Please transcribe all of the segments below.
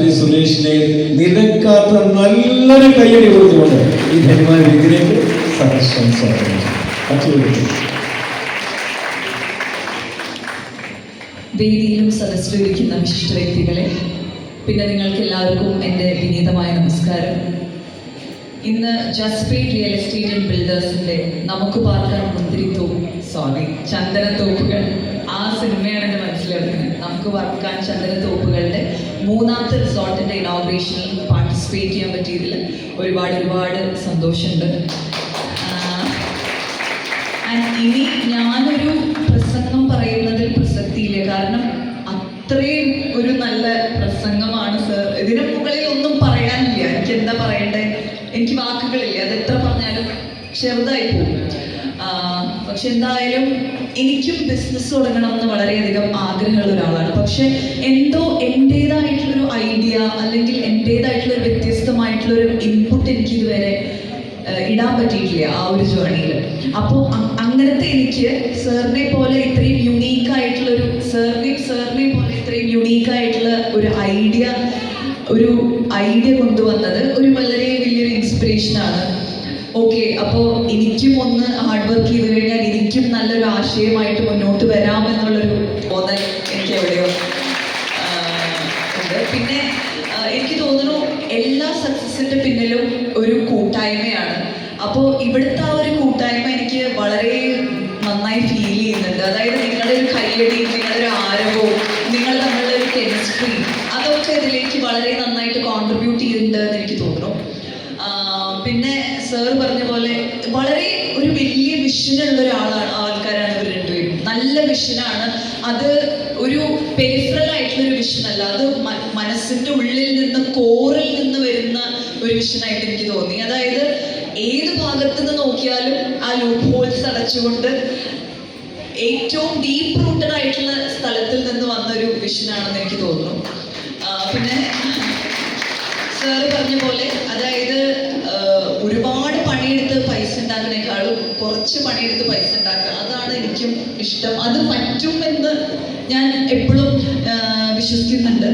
ഗായത്രി സുരേഷിനെ നിരക്കാത്ത നല്ലൊരു കയ്യടി കൊടുത്തുകൊണ്ട് ഈ ധന്യമായ വേദിയിലേക്ക് സഹർഷം സ്വാഗതം. വേദിയിലും സദസ്സിലിരിക്കുന്ന വിശിഷ്ട വ്യക്തികളെ, പിന്നെ നിങ്ങൾക്ക് എല്ലാവർക്കും എൻ്റെ വിനീതമായ നമസ്കാരം. ഇന്ന് ജസ്പേറ്റ് റിയൽ എസ്റ്റേറ്റ് ആൻഡ് ബിൽഡേഴ്സിൻ്റെ നമുക്ക് പാർക്കാൻ ചന്ദനത്തോപ്പുകൾ, ആ സിനിമയാണ് എൻ്റെ മനസ്സിലാക്കുന്നത്. നമുക്ക് പാർക്കാൻ ചന്ദനത്തോപ്പുകളുടെ 3ാമത്തെ റിസോർട്ടിൻ്റെ ഇനോഗ്രേഷനിൽ പാർട്ടിസിപ്പേറ്റ് ചെയ്യാൻ പറ്റിയതിൽ ഒരുപാട് സന്തോഷമുണ്ട്. ഇനി ഞാനൊരു പ്രസംഗം പറയുന്നതിൽ പ്രസക്തിയില്ല, കാരണം അത്രയും ഒരു നല്ല പ്രസംഗമാണ് സർ. ഇതിന് മുകളിൽ ഒന്നും പറയാനില്ല. എനിക്ക് എന്താ പറയണ്ടേ, എനിക്ക് വാക്കുകളില്ല. അത് എത്ര പറഞ്ഞാലും ചെറുതായി പോകും. പക്ഷെ എന്തായാലും എനിക്കും ബിസിനസ് തുടങ്ങണം എന്ന് വളരെയധികം ആഗ്രഹമുള്ള ഒരാളാണ്. പക്ഷെ എന്തോ എൻ്റേതായിട്ടുള്ളൊരു ഐഡിയ അല്ലെങ്കിൽ എൻ്റേതായിട്ടുള്ളൊരു വ്യത്യസ്തമായിട്ടുള്ളൊരു ഇൻപുട്ട് എനിക്ക് ഇതുവരെ ഇടാൻ പറ്റിയിട്ടില്ല ആ ഒരു ജേണിയിൽ. അപ്പോൾ അങ്ങനത്തെ എനിക്ക് സാറിനെ പോലെ ഇത്രയും യുണീക്കായിട്ടുള്ളൊരു യുണീക്കായിട്ടുള്ള ഒരു ഐഡിയ കൊണ്ടുവന്നത് ഒരു വളരെ വലിയൊരു ഇൻസ്പിറേഷനാണ്. ഓക്കെ, അപ്പോൾ എനിക്കും ഒന്ന് ഹാർഡ് വർക്ക് ചെയ്ത് കഴിഞ്ഞാൽ എനിക്കും നല്ലൊരു ആശയമായിട്ട് മുന്നോട്ട് വരാമെന്നുള്ളൊരു തോന്നൽ എനിക്ക് എവിടെയോ ഉണ്ട്. പിന്നെ എനിക്ക് തോന്നുന്നു എല്ലാ സക്സസിൻ്റെ പിന്നിലും ഒരു കൂട്ടായ്മയാണ്. അപ്പോൾ ഇവിടുത്തെ ആ ഒരു കൂട്ടായ്മ എനിക്ക് വളരെ നന്നായി ഫീൽ ചെയ്യുന്നുണ്ട്. അതായത് നിങ്ങളുടെ ഒരു കയ്യടി, നിങ്ങളുടെ ഒരു ആരവവും, നിങ്ങൾ തമ്മിലുള്ള ഒരു കെമിസ്ട്രി, അതൊക്കെ ഇതിലേക്ക് വളരെ നന്നായിട്ട് കോൺട്രിബ്യൂട്ട് ചെയ്യുന്നുണ്ട് എന്ന് എനിക്ക് തോന്നുന്നു. പിന്നെ സാർ പറഞ്ഞ പോലെ വളരെ ഒരു വലിയ വിഷനുള്ള ആൾക്കാരാണ് ഇവർ രണ്ടുപേരും. നല്ല വിഷനാണ്. അത് ഒരു പെരിഫറൽ ആയിട്ടുള്ളൊരു വിഷനല്ല, അത് മനസ്സിൻ്റെ ഉള്ളിൽ നിന്ന്, കോറിൽ നിന്ന് വരുന്ന ഒരു വിഷനായിട്ട് എനിക്ക് തോന്നി. അതായത് ഏത് ഭാഗത്തു നിന്ന് നോക്കിയാലും ആ ലൂപ്പ് ഹോൾസ് അടച്ചുകൊണ്ട് ഏറ്റവും ഡീപ്പ് റൂട്ടഡ് ആയിട്ടുള്ള സ്ഥലത്തിൽ നിന്ന് വന്നൊരു വിഷനാണെന്ന് എനിക്ക് തോന്നുന്നു. പിന്നെ സാറ് പറഞ്ഞ പോലെ, അതായത് ഒരുപാട് പണിയെടുത്ത് പൈസ ഉണ്ടാക്കുന്നതിനേക്കാളും കുറച്ച് പണിയെടുത്ത് പൈസ ഉണ്ടാക്കുക, അതാണ് എനിക്കും ഇഷ്ടം. അത് പറ്റുമെന്ന് ഞാൻ എപ്പോഴും വിശ്വസിക്കുന്നുണ്ട്.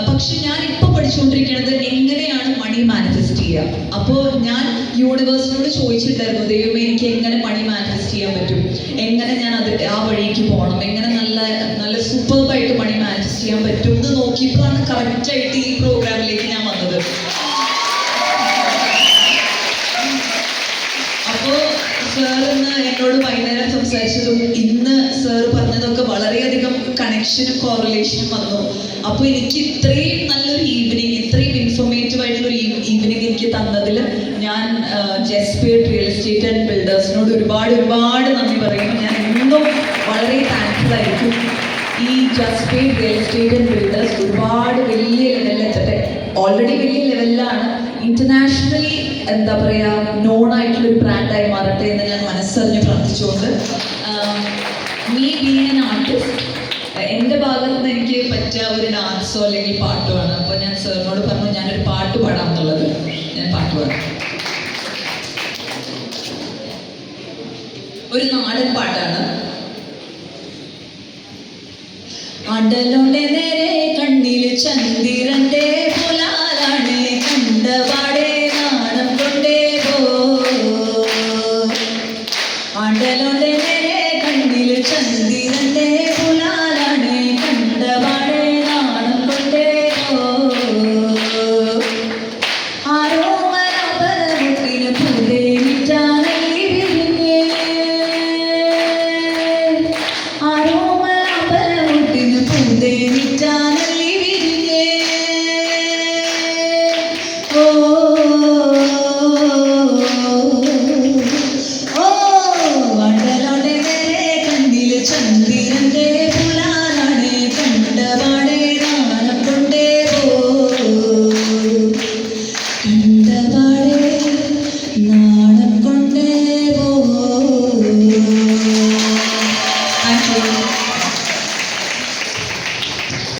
പക്ഷെ ഞാൻ ഇപ്പോൾ പഠിച്ചുകൊണ്ടിരിക്കുന്നത് എങ്ങനെയാണ് മണി മാനിഫെസ്റ്റ് ചെയ്യുക. അപ്പോൾ ഞാൻ യൂണിവേഴ്സിനോട് ചോദിച്ചിട്ടായിരുന്നു, ദൈവമേ എനിക്ക് എങ്ങനെ മണി മാനിഫെസ്റ്റ് ചെയ്യാൻ പറ്റും, എങ്ങനെ ഞാൻ ആ വഴിക്ക് പോകണം, എങ്ങനെ നല്ല സൂപ്പർബായിട്ട് മണി മാനിഫെസ്റ്റ് ചെയ്യാൻ പറ്റും എന്ന് നോക്കിയപ്പോഴാണ് കറക്റ്റായിട്ട് ഈ പ്രോഗ്രാമിലേക്ക് ഞാൻ വന്നത്. അപ്പോൾ സാർ ഇന്ന് എന്നോട് വൈകുന്നേരം സംസാരിച്ചതും ഇന്ന് സാർ പറഞ്ഞതൊക്കെ വളരെയധികം കണക്ഷനും കോറിലേഷനും വന്നു. അപ്പോൾ എനിക്ക് ഇത്രയും നല്ലൊരു ഈവനിങ്, ഇത്രയും ഇൻഫോർമേറ്റീവ് ആയിട്ടുള്ളൊരു ഈവനിങ് എനിക്ക് തന്നതിൽ ഞാൻ ജസ്പേറ്റ് റിയൽ എസ്റ്റേറ്റ് ആൻഡ് ബിൽഡേഴ്സിനോട് ഒരുപാട് നന്ദി പറയുന്നു. ഞാൻ എന്നും വളരെ താങ്ക്ഫുൾ ആയിരിക്കും. ഈ ജസ്പേറ്റ് റിയൽ എസ്റ്റേറ്റ് ആൻഡ് ബിൽഡേഴ്സ് ഒരുപാട് വലിയ ലെവലിലെത്തട്ടെ. ഓൾറെഡി വലിയ ലെവലിലാണ്. ഇന്റർനാഷണലി എന്താ പറയുക, നോൺ ആയിട്ടുള്ളൊരു ബ്രാൻഡായി മാറട്ടെ എന്ന് ഞാൻ മനസ്സറിഞ്ഞ് പ്രാർത്ഥിച്ചുകൊണ്ട്, മീ ബീങ് ആൻ ആർട്ടിസ്റ്റ്, എൻ്റെ ഭാഗത്ത് നിന്ന് എനിക്ക് പറ്റിയ ഒരു ഡാൻസോ അല്ലെങ്കിൽ പാട്ടോ ആണ്. അപ്പോൾ ഞാൻ സാറിനോട് പറഞ്ഞു ഞാനൊരു പാട്ട് പാടാം എന്നുള്ളത്. ഞാൻ പാട്ട് പാടാം. ഒരു നാടൻ പാട്ടാണ്. അടലോടെ നേരെ കണ്ണിൽ ചന്ദിരന്റെ പുലാലാണ്, കണ്ടപാടെ നാണം കൊണ്ടേ അടലോടെ നേരെ കണ്ണിൽ ചന്ദിരന്റെ പുലാലാണ്, കണ്ടപാടെ നാണം കൊണ്ടേ ആരോ മരപരമുട്ടിന് പൂതേ വിറ്റാനല്ലി വിരിഞ്ഞേ, ആരോ